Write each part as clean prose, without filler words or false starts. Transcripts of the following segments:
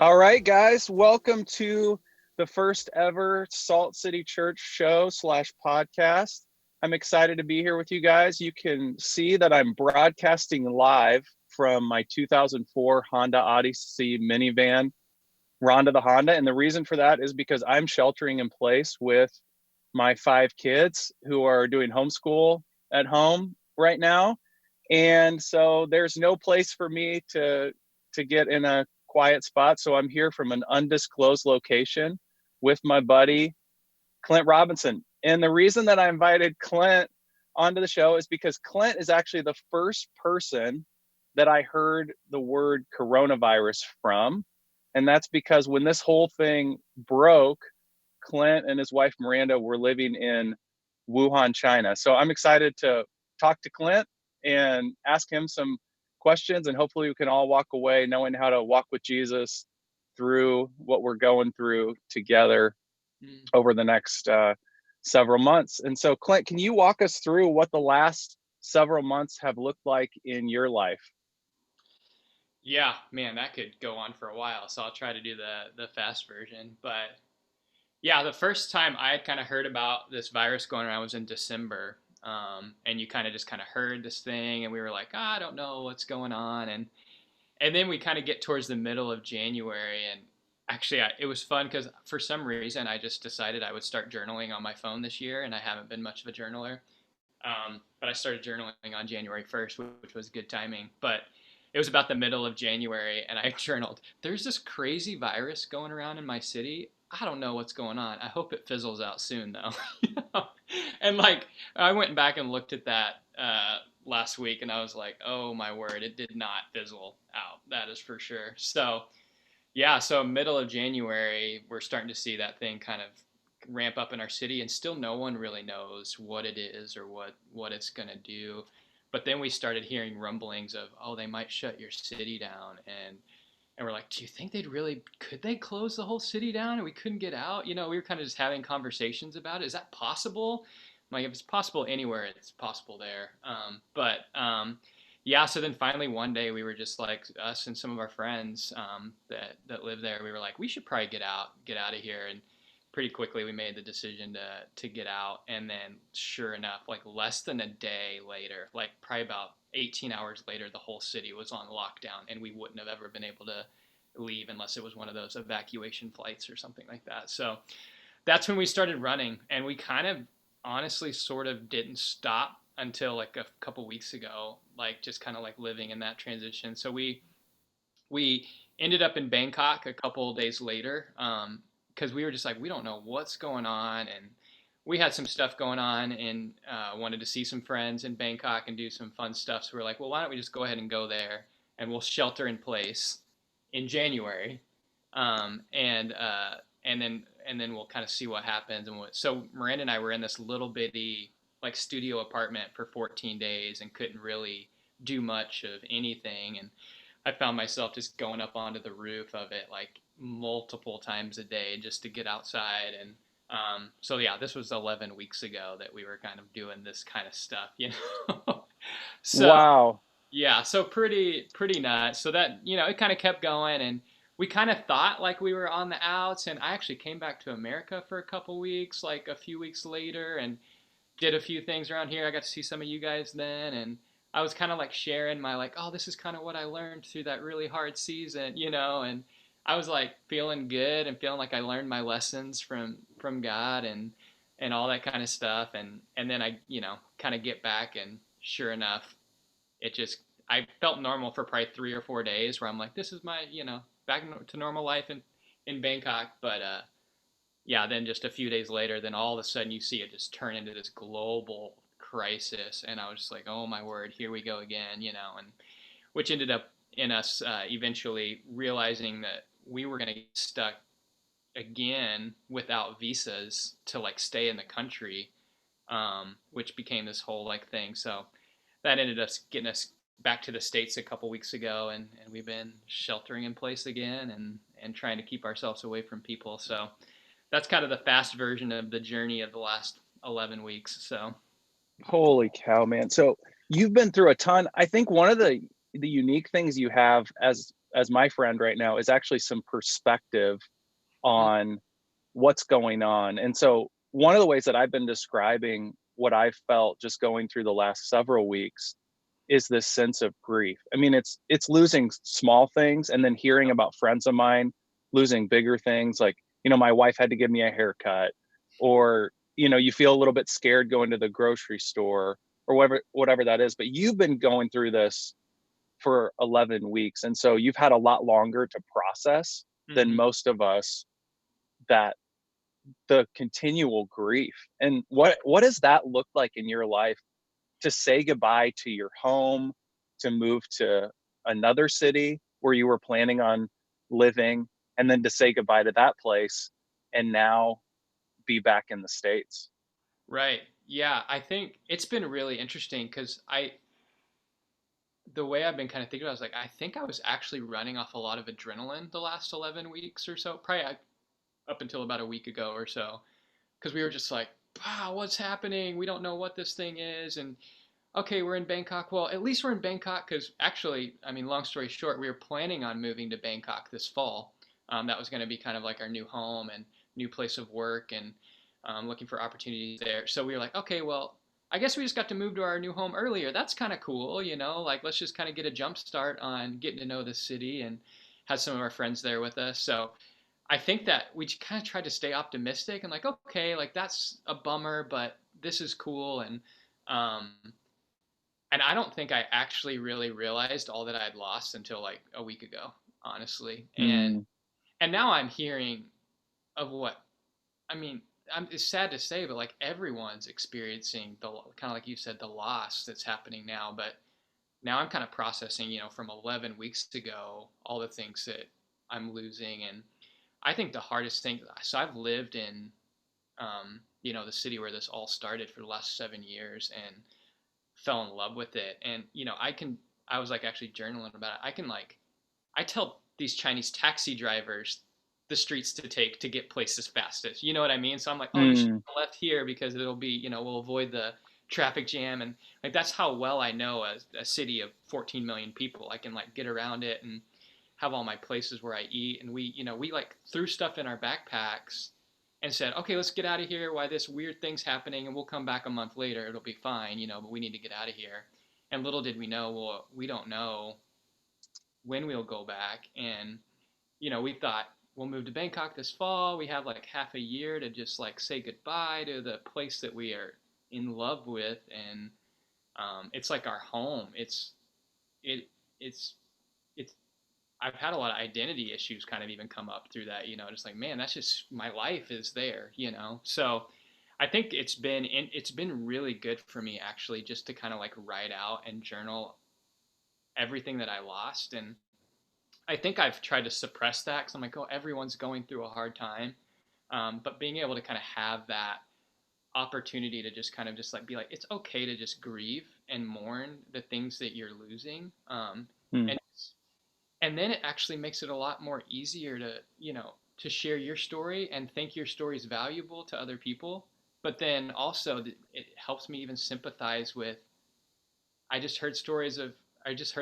All right, guys, welcome to the first ever Salt City Church show slash podcast. I'm excited to be here with you guys. You can see that I'm broadcasting live from my 2004 Honda Odyssey minivan, Ronda the Honda. And the reason for that is because I'm sheltering in place with my 5 kids who are doing homeschool at home right now. And so there's no place for me to get in a quiet spot. So I'm here from an undisclosed location with my buddy Clint Robinson. And the reason that I invited Clint onto the show is because Clint is actually the first person that I heard the word coronavirus from. And that's because when this whole thing broke, Clint and his wife Miranda were living in Wuhan, China. So I'm excited to talk to Clint and ask him some questions, and hopefully we can all walk away knowing how to walk with Jesus through what we're going through together over the next several months. And so, Clint, can you walk us through what the last several months have looked like in your life? Yeah, man, that could go on for a while. So I'll try to do the fast version. But yeah, the first time I had kind of heard about this virus going around was in December. And you kind of just kind of heard this thing, and we were like, I don't know what's going on. And then we kind of get towards the middle of January, and actually, it was fun because for some reason I just decided I would start journaling on my phone this year, and I haven't been much of a journaler. But I started journaling on January 1st, which was good timing. But it was about the middle of January, and I journaled. There's this crazy virus going around in my city. I don't know what's going on. I hope it fizzles out soon, though. And like, I went back and looked at that last week, and I was like, oh my word, it did not fizzle out. That is for sure. So yeah, so middle of January, we're starting to see that thing kind of ramp up in our city, and still no one really knows what it is or what it's gonna do. But then we started hearing rumblings of, oh, they might shut your city down, and we're like, do you think they'd really could they close the whole city down and we couldn't get out? We were kind of just having conversations about it. Is that possible? Like, if it's possible anywhere, it's possible there. But yeah, so then finally one day we were just like, us and some of our friends that live there, we were like, we should probably get out of here. And pretty quickly we made the decision to get out. And then sure enough, like less than a day later, like probably about 18 hours later, the whole city was on lockdown, and we wouldn't have ever been able to leave unless it was one of those evacuation flights or something like that. So that's when we started running, and we kind of honestly sort of didn't stop until like a couple weeks ago, like just kind of like living in that transition. So we ended up in Bangkok a couple days later, because we were just like, we don't know what's going on, and we had some stuff going on, and wanted to see some friends in Bangkok and do some fun stuff. So we are like, well, why don't we just go ahead and go there, and we'll shelter in place in January, and then we'll kind of see what happens. So Miranda and I were in this little bitty like studio apartment for 14 days and couldn't really do much of anything. And I found myself just going up onto the roof of it like multiple times a day just to get outside. And so yeah, this was 11 weeks ago that we were kind of doing this kind of stuff. So Wow. yeah, so pretty nuts. So that, it kind of kept going, and we kind of thought like we were on the outs. And I actually came back to America for a couple weeks, like a few weeks later, and did a few things around here. I got to see some of you guys then, and I was kind of like sharing my like, oh, this is kind of what I learned through that really hard season. And I was like feeling good and feeling like I learned my lessons from God and all that kind of stuff. And then I, kind of get back, and sure enough, it just I felt normal for probably 3 or 4 days where I'm like, this is my, back to normal life in Bangkok. But yeah, then just a few days later, then all of a sudden you see it just turn into this global crisis, and I was just like, oh my word, here we go again. And which ended up in us eventually realizing that we were going to get stuck again without visas to like stay in the country, which became this whole like thing. So that ended up getting us back to the States a couple weeks ago, and we've been sheltering in place again and trying to keep ourselves away from people. So that's kind of the fast version of the journey of the last 11 weeks. So Holy cow, man. So you've been through a ton. I think one of the unique things you have as as my friend right now is actually some perspective Mm, on what's going on. And so one of the ways that I've been describing what I've felt just going through the last several weeks is this sense of grief. I mean, it's losing small things and then hearing about friends of mine losing bigger things, like, my wife had to give me a haircut, or you feel a little bit scared going to the grocery store, or whatever that is. But you've been going through this for 11 weeks, and so you've had a lot longer to process than mhm. most of us, that the continual grief. And what does that look like in your life, to say goodbye to your home, to move to another city where you were planning on living, and then to say goodbye to that place and now be back in the States? Right. Yeah, I think it's been really interesting because the way I've been kind of thinking about it is like, I think I was actually running off a lot of adrenaline the last 11 weeks or so, probably up until about a week ago or so, because we were just like, wow, what's happening? We don't know what this thing is. And okay, we're in Bangkok. Well, at least we're in Bangkok because actually, I mean, long story short, we were planning on moving to Bangkok this fall. That was going to be kind of like our new home and new place of work, and looking for opportunities there. So we were like, okay, well, I guess we just got to move to our new home earlier. That's kind of cool, like let's just kind of get a jump start on getting to know the city and had some of our friends there with us. So I think that we kind of tried to stay optimistic and like, okay, like that's a bummer, but this is cool. Um, and I don't think I actually really realized all that I'd lost until like a week ago, honestly. Mm, And now I'm hearing of what I mean. It's sad to say, but like everyone's experiencing the kind of like you said, the loss that's happening now. But now I'm kind of processing, from 11 weeks ago, all the things that I'm losing. And I think the hardest thing. So I've lived in, the city where this all started for the last 7 years, and fell in love with it. And I was like actually journaling about it. I tell these Chinese taxi drivers the streets to take to get places fastest. You know what I mean? So I'm like, oh, you should mm, go left here because it'll be, we'll avoid the traffic jam. And like that's how well I know a city of 14 million people. I can like get around it and have all my places where I eat. And we like threw stuff in our backpacks and said, okay, let's get out of here. Why this weird thing's happening, and we'll come back a month later. It'll be fine, but we need to get out of here. And little did we know, well, we don't know when we'll go back. And, we thought we'll move to Bangkok this fall. We have like half a year to just like say goodbye to the place that we are in love with. And it's like our home. It, it's, it's, I've had a lot of identity issues kind of even come up through that, just like, man, that's just my life is there. So I think it's been really good for me actually just to kind of like write out and journal everything that I lost. And I think I've tried to suppress that because I'm like, oh, everyone's going through a hard time. But being able to kind of have that opportunity to just kind of just like be like, it's okay to just grieve and mourn the things that you're losing. mm, And and then it actually makes it a lot more easier to share your story and think your story is valuable to other people. But then also it helps me even sympathize with. I just heard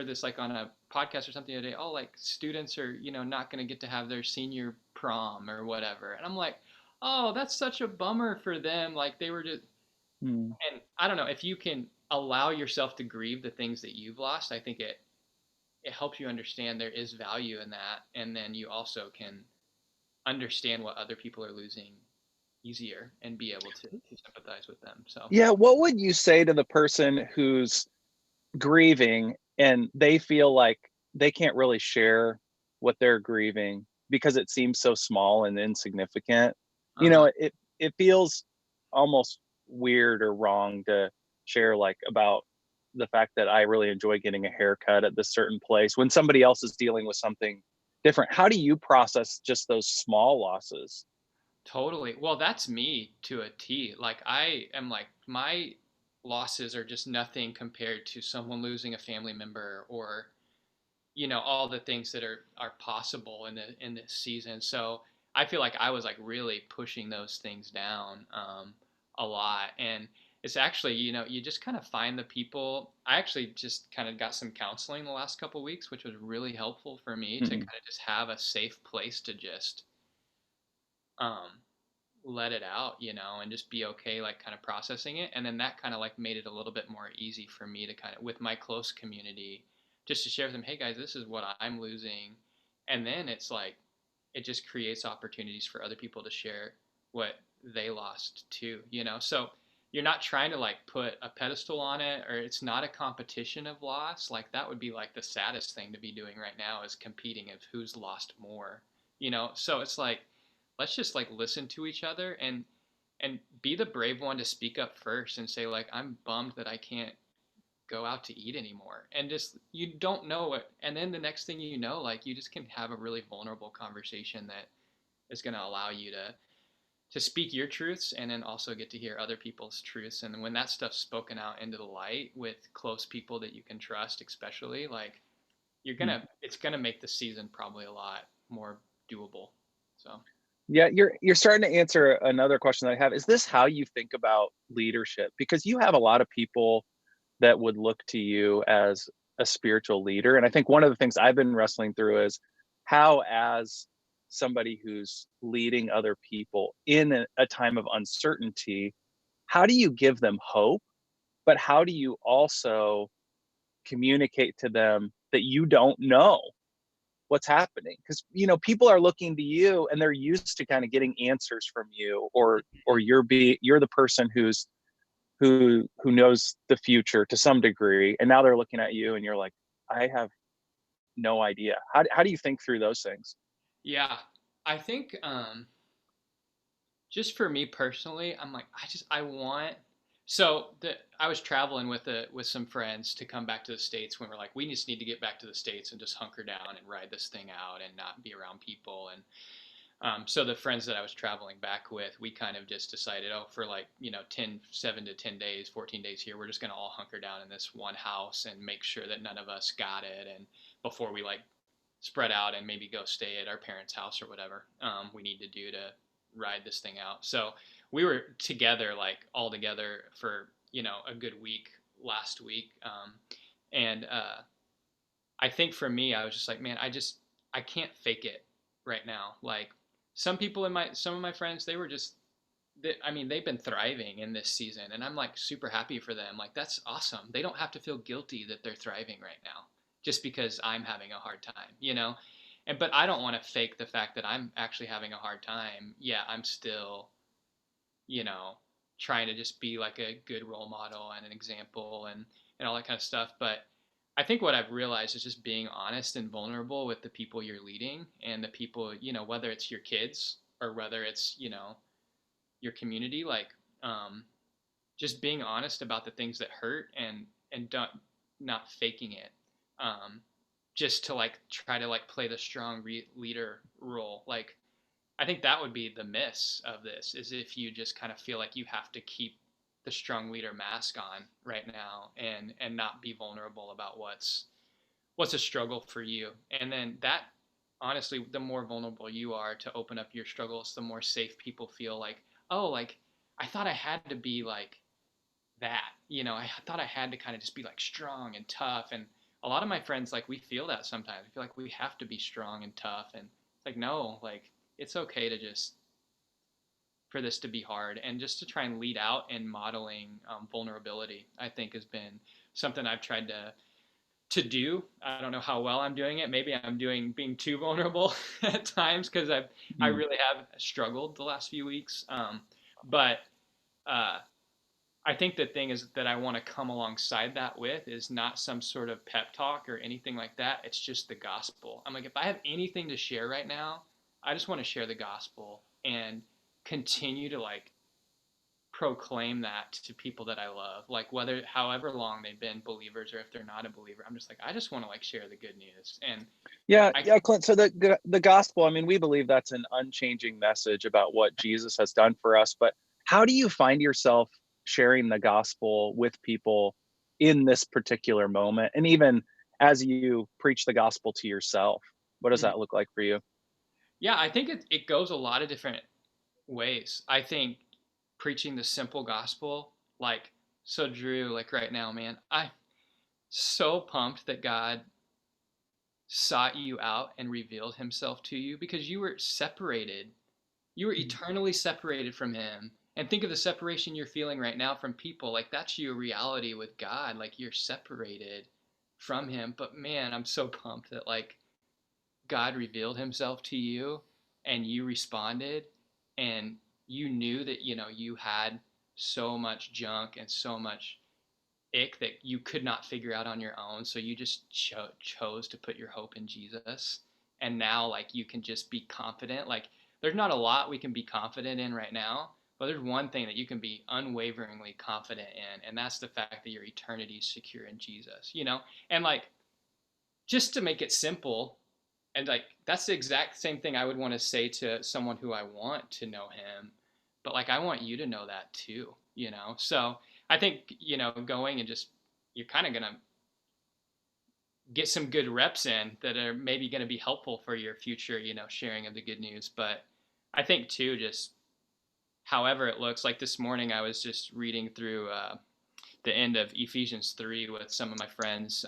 this like on a podcast or something today. Oh, like students are not going to get to have their senior prom or whatever, and I'm like, oh, that's such a bummer for them. Like they were just, mm. and I don't know if you can allow yourself to grieve the things that you've lost. I think it helps you understand there is value in that, and then you also can understand what other people are losing easier and be able to sympathize with them. So Yeah, what would you say to the person who's grieving and they feel like they can't really share what they're grieving because it seems so small and insignificant? uh-huh. It feels almost weird or wrong to share, like, about the fact that I really enjoy getting a haircut at this certain place when somebody else is dealing with something different. How do you process just those small losses? Totally. Well, that's me to a T. Like I am like my losses are just nothing compared to someone losing a family member or all the things that are possible in this season. So I feel like I was like really pushing those things down a lot. And it's actually, you just kind of find the people. I actually just kind of got some counseling the last couple weeks, which was really helpful for me to Mm-mm. kind of just have a safe place to just um, let it out, and just be okay, like kind of processing it. And then that kind of like made it a little bit more easy for me to kind of, with my close community, just to share with them, hey guys, this is what I'm losing. And then it's like, it just creates opportunities for other people to share what they lost too, So you're not trying to like put a pedestal on it, or it's not a competition of loss. Like that would be like the saddest thing to be doing right now, is competing of who's lost more, So it's like, let's just like listen to each other, and be the brave one to speak up first and say like, I'm bummed that I can't go out to eat anymore. And just, you don't know it, and then the next thing you know, like you just can have a really vulnerable conversation that is going to allow you to speak your truths, and then also get to hear other people's truths. And when that stuff's spoken out into the light with close people that you can trust, especially, like, it's gonna make the season probably a lot more doable. So Yeah, you're starting to answer another question that I have. Is this how you think about leadership? Because you have a lot of people that would look to you as a spiritual leader. And I think one of the things I've been wrestling through is how, as somebody who's leading other people in a time of uncertainty, how do you give them hope? But how do you also communicate to them that you don't know what's happening? Because people are looking to you and they're used to kind of getting answers from you, or you're the person who knows the future to some degree, and now they're looking at you and you're like, I have no idea. How do you think through those things? yeah, I think just for me personally, I'm like, I want. So I was traveling with some friends to come back to the States, when we're like, we just need to get back to the States and just hunker down and ride this thing out and not be around people. And so the friends that I was traveling back with, we kind of just decided, oh, for like, 7 to 10 days, 14 days here, we're just going to all hunker down in this one house and make sure that none of us got it. And before we like spread out and maybe go stay at our parents' house or whatever we need to do to ride this thing out. So we were together, like all together for, a good week last week. And I think for me, I was just like, man, I can't fake it right now. Like some of my friends, they were just, I mean, they've been thriving in this season, and I'm like super happy for them. Like, that's awesome. They don't have to feel guilty that they're thriving right now just because I'm having a hard time. But I don't want to fake the fact that I'm actually having a hard time. Yeah, I'm still, you know, trying to just be like a good role model and an example, and all that kind of stuff. But I think what I've realized is just being honest and vulnerable with the people you're leading, and the people, whether it's your kids or whether it's, your community, like, um, just being honest about the things that hurt, and don't, not faking it, um, just to like try to like play the strong leader role. Like, I think that would be the miss of this, is if you just kind of feel like you have to keep the strong leader mask on right now, and not be vulnerable about what's a struggle for you. And then that, honestly, the more vulnerable you are to open up your struggles, the more safe people feel. Like, oh, like, I thought I had to be like that, I thought I had to kind of just be like strong and tough. And a lot of my friends, like, we feel that sometimes. We feel like we have to be strong and tough, and it's like, no, like, it's okay to just, for this to be hard, and just to try and lead out and modeling vulnerability, I think has been something I've tried to do. I don't know how well I'm doing it. Maybe I'm doing being too vulnerable at times, because I Mm. really have struggled the last few weeks. But uh, I think the thing is that I want to come alongside that with is not some sort of pep talk or anything like that. It's just the gospel. I'm like, if I have anything to share right now, I just want to share the gospel and continue to like proclaim that to people that I love, like whether however long they've been believers or if they're not a believer. I'm just like, I just want to like share the good news. And Yeah, I yeah, Clint. So the gospel, I mean, we believe that's an unchanging message about what Jesus has done for us. But how do you find yourself sharing the gospel with people in this particular moment, and even as you preach the gospel to yourself? What does Mhm. that look like for you? Yeah, I think it goes a lot of different ways. I think preaching the simple gospel Like, so Drew, like right now, man, I so pumped that God sought you out and revealed himself to you because you were separated. You were eternally separated from him. And think of the separation you're feeling right now from people. Like that's your reality with God. Like you're separated from him. But man, I'm so pumped that like God revealed himself to you and you responded and you knew that, you had so much junk and so much ick that you could not figure out on your own. So you just chose to put your hope in Jesus. And now, like, you can just be confident. Like, there's not a lot we can be confident in right now, but there's one thing that you can be unwaveringly confident in, and that's the fact that your eternity is secure in Jesus. And, like, just to make it simple, and like that's the exact same thing I would want to say to someone who I want to know him, but like I want you to know that too. So I think going and just you're kind of gonna get some good reps in that are maybe going to be helpful for your future sharing of the good news. But I think too, just however it looks, like this morning I was just reading through the end of Ephesians 3 with some of my friends,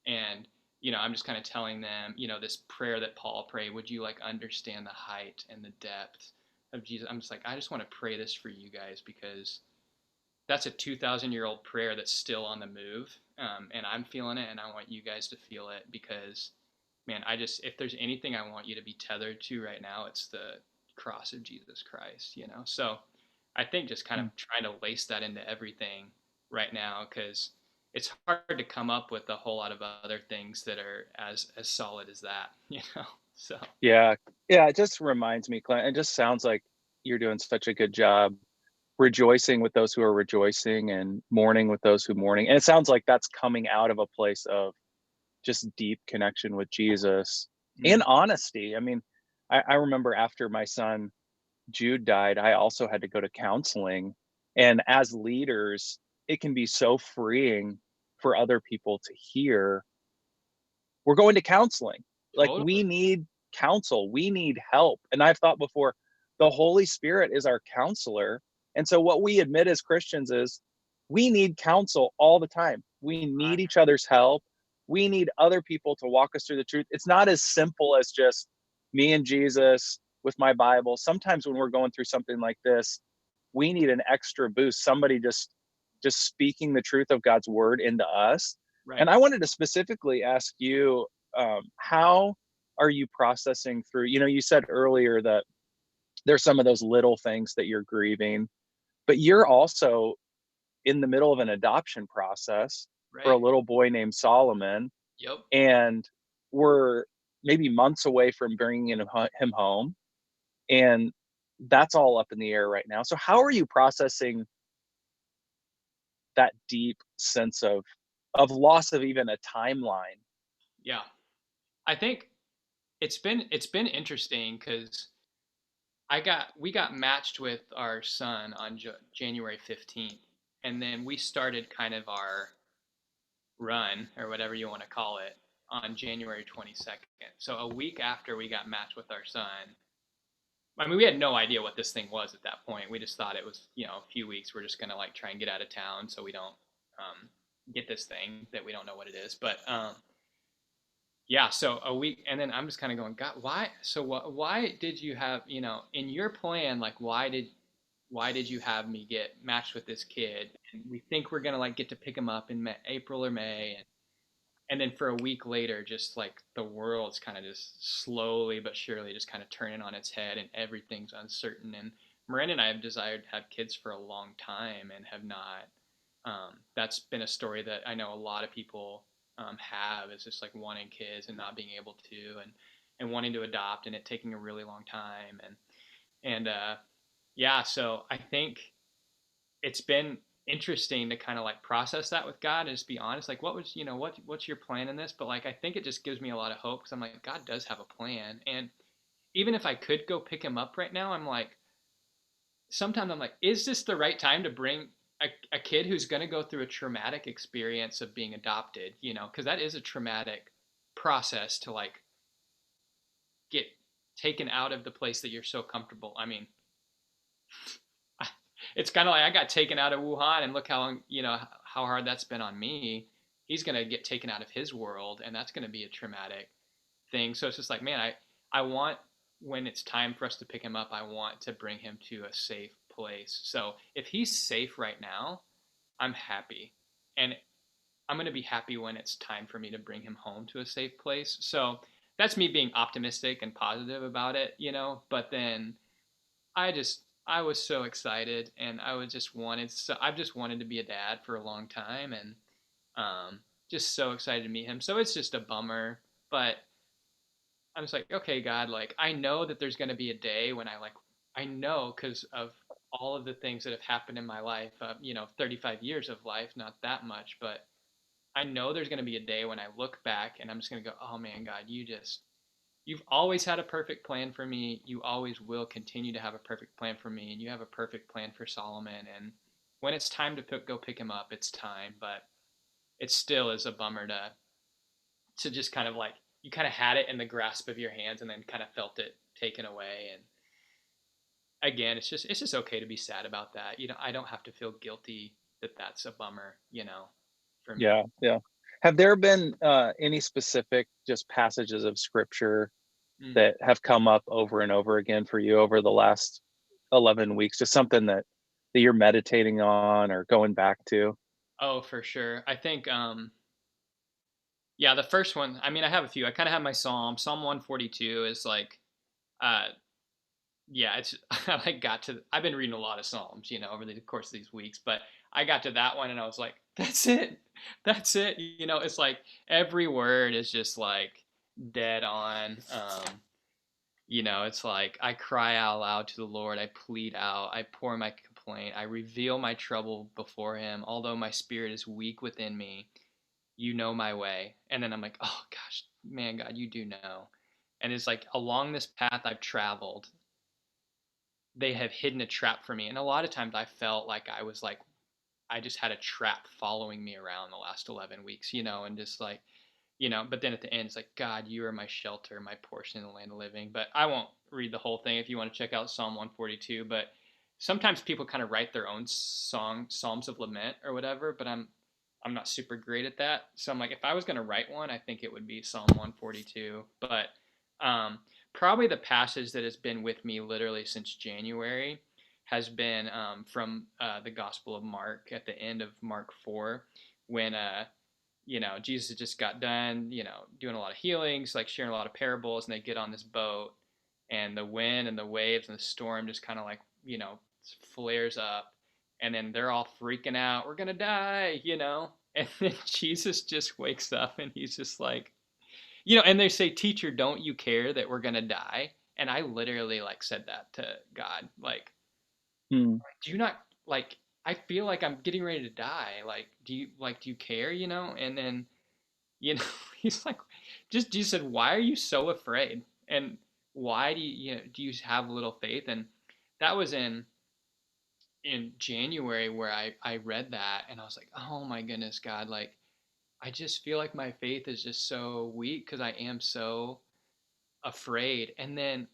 and I'm just kind of telling them this prayer that Paul prayed. Would you like understand the height and the depth of Jesus? I'm just like, I just want to pray this for you guys because that's a 2,000-year-old prayer that's still on the move, and I'm feeling it, and I want you guys to feel it because, man, if there's anything I want you to be tethered to right now, it's the cross of Jesus Christ. So I think just kind of trying to lace that into everything right now because it's hard to come up with a whole lot of other things that are as solid as that. So Yeah. Yeah, it just reminds me, Clint, it just sounds like you're doing such a good job rejoicing with those who are rejoicing and mourning with those who mourning. And it sounds like that's coming out of a place of just deep connection with Jesus and mm, honesty. I mean, I remember after my son Jude died, I also had to go to counseling. And as leaders, it can be so freeing for other people to hear we're going to counseling. Like we totally. need counsel, we need help. And I've thought before, the Holy Spirit is our counselor. And so what we admit as Christians is we need counsel all the time. We need Right. each other's help. We need other people to walk us through the truth. It's not as simple as just me and Jesus with my Bible. Sometimes when we're going through something like this, we need an extra boost. Somebody just speaking the truth of God's word into us. And Right. I wanted to specifically ask you, how are you processing through? You said earlier that there's some of those little things that you're grieving, but you're also in the middle of an adoption process for a Right. little boy named Solomon, Yep. and we're maybe months away from bringing him home, and that's all up in the air right now. So how are you processing that deep sense of loss of even a timeline? Yeah. I think it's been interesting because we got matched with our son on January 15th, and then we started kind of our run or whatever you want to call it on January 22nd. So a week after we got matched with our son, I mean, we had no idea what this thing was at that point. We just thought it was, a few weeks. We're just gonna like try and get out of town so we don't get this thing that we don't know what it is. But yeah, so a week, and then I'm just kind of going, God, why? So why did you have, in your plan, like why did you have me get matched with this kid? And we think we're gonna like get to pick him up in April or May, and then for a week later, just like the world's kind of just slowly but surely just kind of turning on its head, and everything's uncertain. And Miranda and I have desired to have kids for a long time and have not. That's been a story that I know a lot of people have, is just like wanting kids and not being able to, and wanting to adopt and it taking a really long time, and yeah, so I think it's been interesting to kind of like process that with God and just be honest, like what's your plan in this? But like I think it just gives me a lot of hope because I'm like, God does have a plan. And even if I could go pick him up right now, I'm like, sometimes I'm like, is this the right time to bring a kid who's going to go through a traumatic experience of being adopted? Because that is a traumatic process to like get taken out of the place that you're so comfortable. I mean, it's kind of like I got taken out of Wuhan, and look how long, how hard that's been on me. He's gonna get taken out of his world, and that's gonna be a traumatic thing. So it's just like, man, I want, when it's time for us to pick him up, I want to bring him to a safe place. So if he's safe right now, I'm happy, and I'm gonna be happy when it's time for me to bring him home to a safe place. So that's me being optimistic and positive about it. But then I was so excited, and I've just wanted to be a dad for a long time, and just so excited to meet him. So it's just a bummer, but I'm just like, okay, God, like I know that there's gonna be a day when I know because of all of the things that have happened in my life. 35 years of life, not that much, but I know there's gonna be a day when I look back and I'm just gonna go, oh man, God, you've always had a perfect plan for me. You always will continue to have a perfect plan for me, and you have a perfect plan for Solomon. And when it's time to go pick him up, it's time. But it still is a bummer to just kind of like, you kind of had it in the grasp of your hands and then kind of felt it taken away. And again, it's just okay to be sad about that. I don't have to feel guilty that that's a bummer. For me. Yeah, yeah. Have there been any specific just passages of scripture Mm. that have come up over and over again for you over the last 11 weeks? Just something that you're meditating on or going back to? Oh, for sure. I think yeah, the first one, I mean, I have a few. I kind of have my Psalm 142 is like, uh, yeah, it's, I've been reading a lot of Psalms, over the course of these weeks, but I got to that one and I was like, that's it. That's it. It's like every word is just like dead on. It's like I cry out loud to the Lord. I plead out. I pour my complaint. I reveal my trouble before him. Although my spirit is weak within me, you know my way. And then I'm like, oh gosh, man, God, you do know. And it's like along this path I've traveled, they have hidden a trap for me. And a lot of times I felt like I just had a trap following me around the last 11 weeks, and just like, but then at the end, it's like, God, you are my shelter, my portion in the land of living. But I won't read the whole thing if you want to check out Psalm 142. But sometimes people kind of write their own Psalms of lament or whatever, but I'm not super great at that. So I'm like, if I was going to write one, I think it would be Psalm 142. But um, probably the passage that has been with me literally since January has been from the Gospel of Mark at the end of Mark 4, when Jesus just got done, doing a lot of healings, like sharing a lot of parables, and they get on this boat, and the wind and the waves and the storm just kind of like, flares up, and then they're all freaking out. We're gonna die. And then Jesus just wakes up and he's just like, and they say, "Teacher, don't you care that we're gonna die?" And I literally like said that to God, like, Hmm. do you not like? I feel like I'm getting ready to die. Like, do you care? And then you know, he's like, just Jesus said, why are you so afraid? And why do you have little faith? And that was in January where I read that and I was like, oh my goodness, God, like I just feel like my faith is just so weak because I am so afraid. And then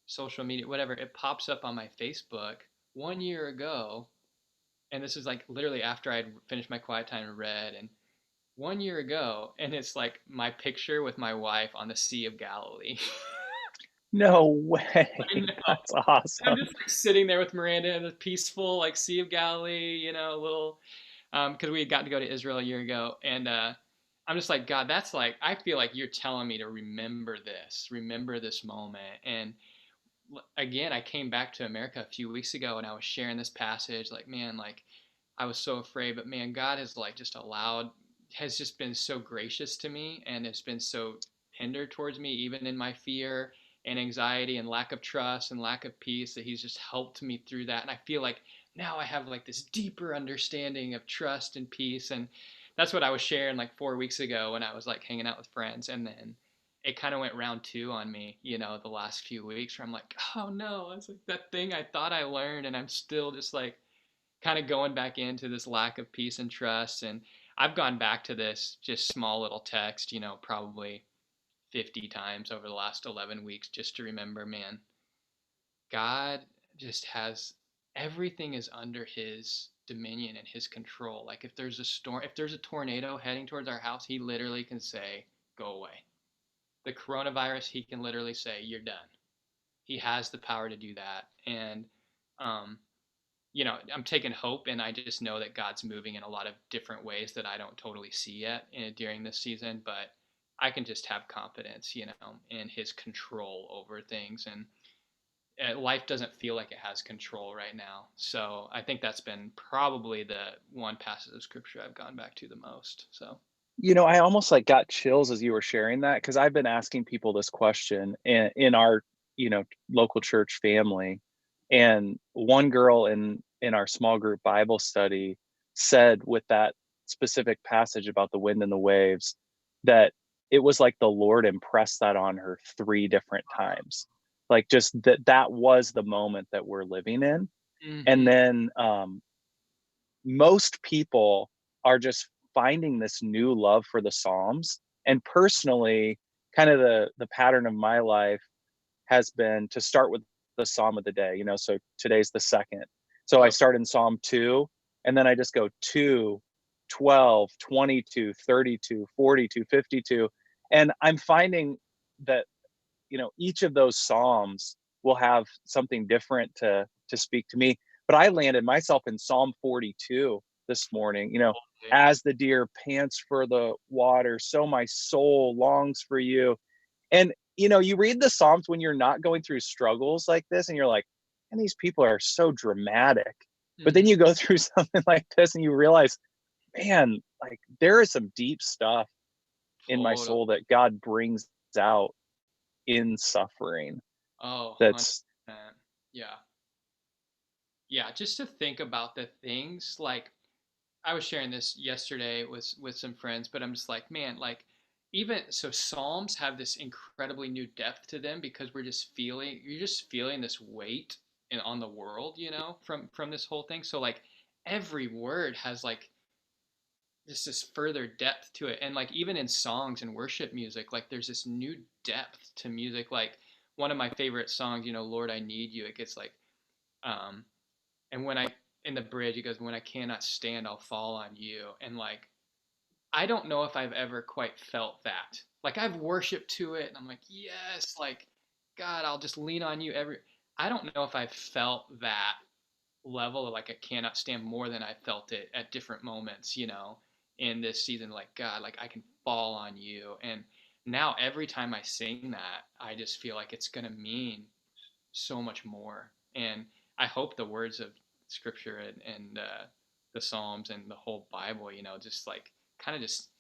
social media, whatever, it pops up on my Facebook 1 year ago, and this is like literally after I'd finished my quiet time and read, and 1 year ago, and it's like my picture with my wife on the Sea of Galilee. No I way. know. That's I'm awesome. just like sitting there with Miranda in the peaceful like Sea of Galilee, a little, because we had gotten to go to Israel a year ago, and I'm just like, God, that's like, I feel like you're telling me to remember this moment. And again, I came back to America a few weeks ago, and I was sharing this passage, like, man, like I was so afraid, but man, God has like has just been so gracious to me, and has been so tender towards me, even in my fear and anxiety and lack of trust and lack of peace, that he's just helped me through that. And I feel like now I have like this deeper understanding of trust and peace. And that's what I was sharing like 4 weeks ago when I was like hanging out with friends. And then it kind of went round two on me, the last few weeks, where I'm like, oh no, it's like that thing I thought I learned, and I'm still just like kind of going back into this lack of peace and trust. And I've gone back to this just small little text, probably 50 times over the last 11 weeks, just to remember, man, God just has everything is under his dominion and his control. Like if there's a storm, if there's a tornado heading towards our house, he literally can say, "Go away." The coronavirus, he can literally say, "You're done." He has the power to do that. And um, I'm taking hope, and I just know that God's moving in a lot of different ways that I don't totally see yet during this season. But I can just have confidence, in His control over things, and life doesn't feel like it has control right now. So I think that's been probably the one passage of scripture I've gone back to the most. So I almost like got chills as you were sharing that, because I've been asking people this question in our, local church family. And one girl in our small group Bible study said, with that specific passage about the wind and the waves, that it was like the Lord impressed that on her 3 different times. Like, just that was the moment that we're living in. And hmm then most people are just finding this new love for the Psalms. And personally, kind of the pattern of my life has been to start with the Psalm of the day. So today's the second. So I oh, start in Psalm 2, and then I just go 2, 12, 22, 32, 42, 52. And I'm finding that, each of those Psalms will have something different to speak to me. But I landed myself in Psalm 42 this morning. okay. As the deer pants for the water, so my soul longs for you. And you read the Psalms when you're not going through struggles like this, and you're like, and these people are so dramatic. But then hmm you go through something like this and you realize, man, like there is some deep stuff in my Total. soul that God brings out in suffering. Oh, That's 100%. Yeah. Yeah. Just to think about the things like I was sharing this yesterday with some friends, but I'm just like, man, like even so Psalms have this incredibly new depth to them because you're just feeling this weight on the world, from this whole thing. So like every word has like just this further depth to it. And like even in songs and worship music, like there's this new depth to music. Like one of my favorite songs, Lord, I Need You, it gets like um and when I in the bridge it goes, when I cannot stand, I'll fall on you. And like I don't know if I've ever quite felt that. Like I've worshiped to it and I'm like, yes, like God, I'll just lean on you every I don't know if I've felt that level of like I cannot stand more than I felt it at different moments, in this season. Like God, like I can fall on you. And now every time I sing that, I just feel like it's gonna mean so much more. And I hope the words of Scripture and the Psalms and the whole Bible, just like kind of just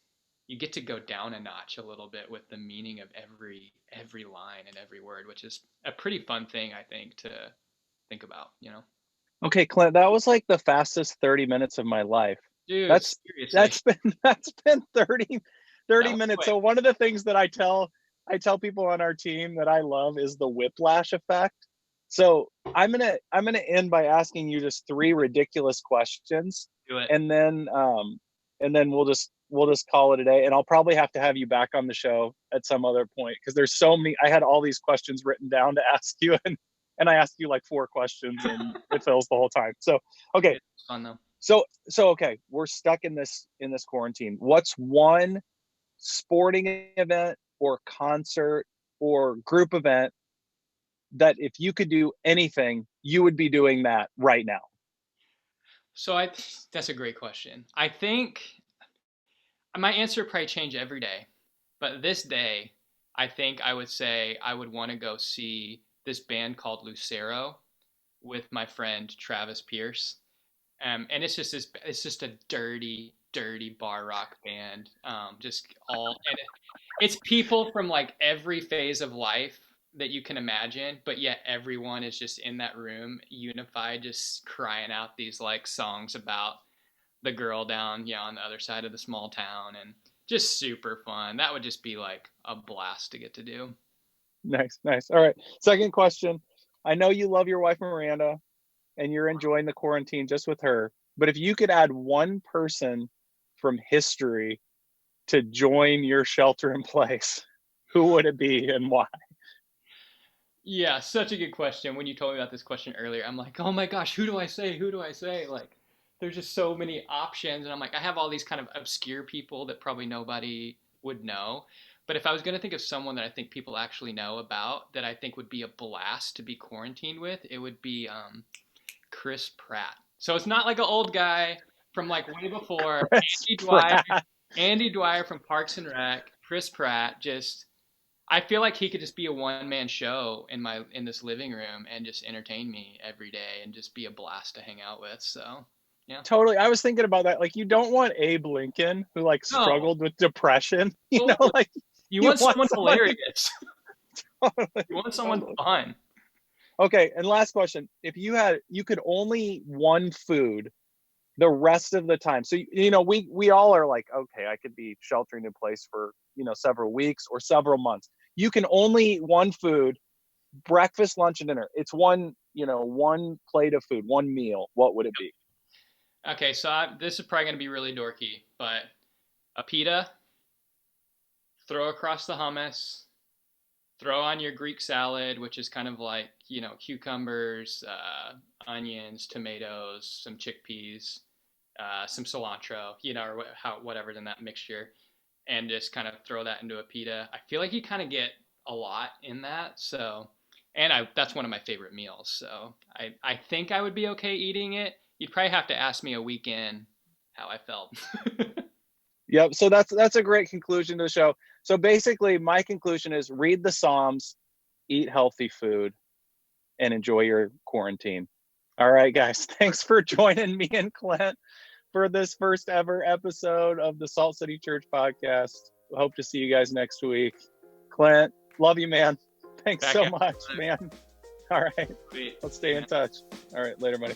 you get to go down a notch a little bit with the meaning of every line and every word, which is a pretty fun thing I think to think about. okay, Clint. That was like the fastest 30 minutes of my life. Dude, That's seriously, that's been that's been 30 that thirty was minutes. quick. So one of the things that I tell people on our team that I love is the whiplash effect. So I'm gonna end by asking you just 3 ridiculous questions, Do it. and then we'll just call it a day. And I'll probably have to have you back on the show at some other point, because there's so many. I had all these questions written down to ask you, and I asked you like 4 questions, and it fills the whole time. So okay, It's fun though. so okay, we're stuck in this quarantine. What's one sporting event or concert or group event that if you could do anything, you would be doing that right now? So I that's a great question. I think my answer would probably change every day, but this day, I think I would say I would want to go see this band called Lucero with my friend Travis Pierce. And it's just a dirty, dirty bar rock band. Just all, and it's people from like every phase of life that you can imagine, but yet everyone is just in that room, unified, just crying out these like songs about the girl down, on the other side of the small town, and just super fun. That would just be like a blast to get to do. Nice, nice. All right. Second question. I know you love your wife Miranda and you're enjoying the quarantine just with her, but if you could add one person from history to join your shelter in place, who would it be and why? Yeah, such a good question. When you told me about this question earlier, I'm like, oh my gosh, who do I say? Who do I say? Like, there's just so many options, and I'm like, I have all these kind of obscure people that probably nobody would know. But if I was gonna think of someone that I think people actually know about, that I think would be a blast to be quarantined with, it would be Chris Pratt. So it's not like an old guy from like way before. Chris Andy Dwyer, Pratt. Andy Dwyer from Parks and Rec, Chris Pratt. Just I feel like he could just be a one man show in this living room and just entertain me every day and just be a blast to hang out with. So yeah, Totally. I was thinking about that. Like, you don't want Abe Lincoln, who like no, struggled with depression. totally. Like You you want want someone somebody. hilarious. Totally, You want someone totally. fun. Okay, and last question. If you could only one food the rest of the time. So we all are like, okay, I could be sheltering in place for, several weeks or several months. You can only one food, breakfast, lunch, and dinner. It's one plate of food, one meal. What would it be? Okay, so this is probably gonna be really dorky, but a pita, throw across the hummus, throw on your Greek salad, which is kind of like, cucumbers, onions, tomatoes, some chickpeas, some cilantro, or whatever's in that mixture, and just kind of throw that into a pita. I feel like you kind of get a lot in that, so and that's one of my favorite meals. So I think I would be okay eating it. You'd probably have to ask me a week in how I felt. Yep. So that's a great conclusion to the show. So basically, my conclusion is read the Psalms, eat healthy food, and enjoy your quarantine. All right, guys. Thanks for joining me and Clint for this first ever episode of the Salt City Church podcast. Hope to see you guys next week. Clint, love you, man. Thanks Back so out. much, man. All right. Sweet. Let's stay in touch. All right. Later, buddy.